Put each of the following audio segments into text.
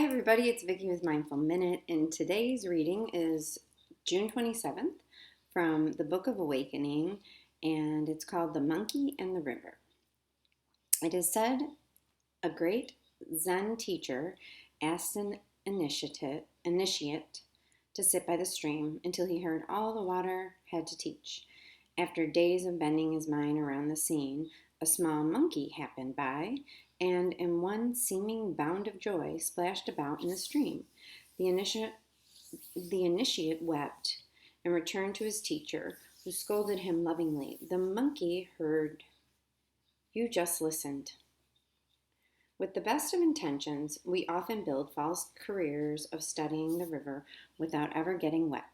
Hi everybody, it's Vicki with Mindful Minute, and today's reading is June 27th from the Book of Awakening, and it's called The Monkey and the River. It is said a great Zen teacher asked an initiate to sit by the stream until he heard all the water had to teach. After days of bending his mind around the scene, a small monkey happened by, and in one seeming bound of joy splashed about in the stream. The initiate wept and returned to his teacher, who scolded him lovingly. The monkey heard, "You just listened." With the best of intentions, we often build false careers of studying the river without ever getting wet.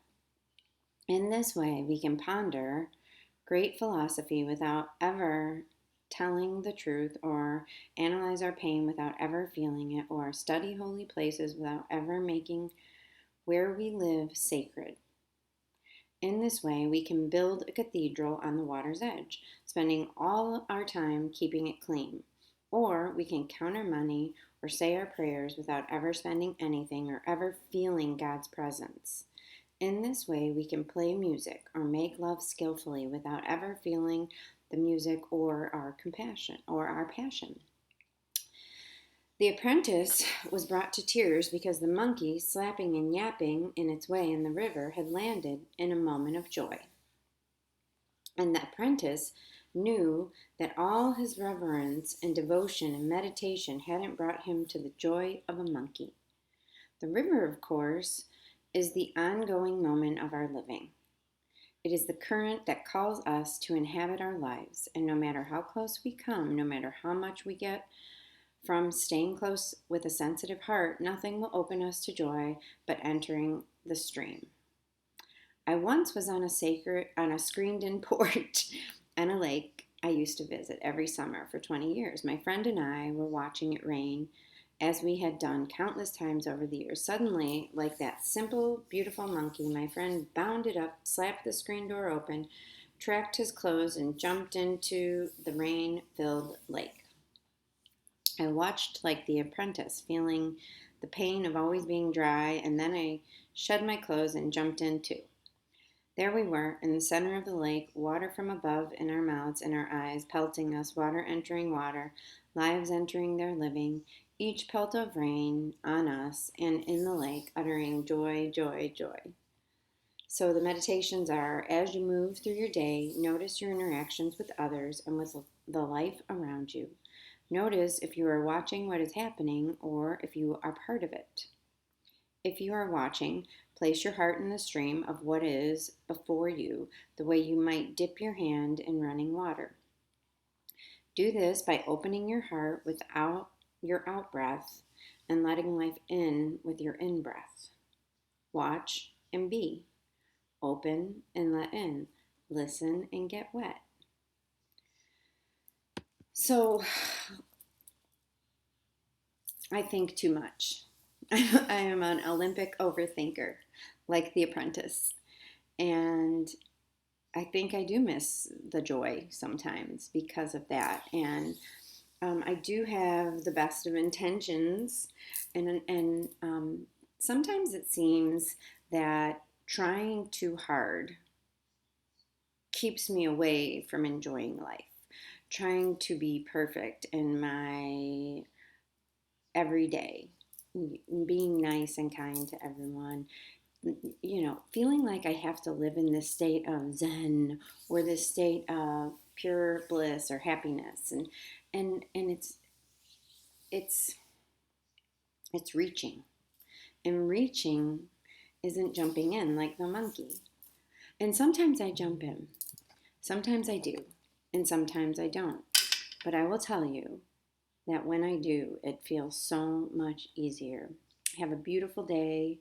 In this way, we can ponder great philosophy without ever telling the truth, or analyze our pain without ever feeling it, or study holy places without ever making where we live sacred. In this way, we can build a cathedral on the water's edge, spending all our time keeping it clean. Or we can count our money or say our prayers without ever spending anything or ever feeling God's presence. In this way, we can play music or make love skillfully without ever feeling the music or our compassion or our passion. The apprentice was brought to tears because the monkey, slapping and yapping in its way in the river, had landed in a moment of joy. And the apprentice knew that all his reverence and devotion and meditation hadn't brought him to the joy of a monkey. The river, of course, is the ongoing moment of our living. It is the current that calls us to inhabit our lives, and no matter how close we come, no matter how much we get from staying close with a sensitive heart, nothing will open us to joy but entering the stream. I once was on a screened-in porch on a lake I used to visit every summer for 20 years. My friend and I were watching it rain, as we had done countless times over the years. Suddenly, like that simple, beautiful monkey, my friend bounded up, slapped the screen door open, tracked his clothes, and jumped into the rain-filled lake. I watched like the apprentice, feeling the pain of always being dry, and then I shed my clothes and jumped in too. There we were, in the center of the lake, water from above in our mouths and our eyes, pelting us, water entering water, lives entering their living, each pelt of rain on us and in the lake, uttering joy, joy, joy. So the meditations are, as you move through your day, notice your interactions with others and with the life around you. Notice if you are watching what is happening or if you are part of it. If you are watching, place your heart in the stream of what is before you, the way you might dip your hand in running water. Do this by opening your heart without your outbreath and letting life in with your inbreath. Watch and be. Open and let in. Listen and get wet. So, I think too much. I am an Olympic overthinker, like the apprentice. And I think I do miss the joy sometimes because of that. And I do have the best of intentions. And sometimes it seems that trying too hard keeps me away from enjoying life. Trying to be perfect in my everyday, being nice and kind to everyone, feeling like I have to live in this state of Zen or this state of pure bliss or happiness, and it's reaching, and reaching isn't jumping in like the monkey. And sometimes I jump in, sometimes I do, and sometimes I don't. But I will tell you that when I do, it feels so much easier. Have a beautiful day.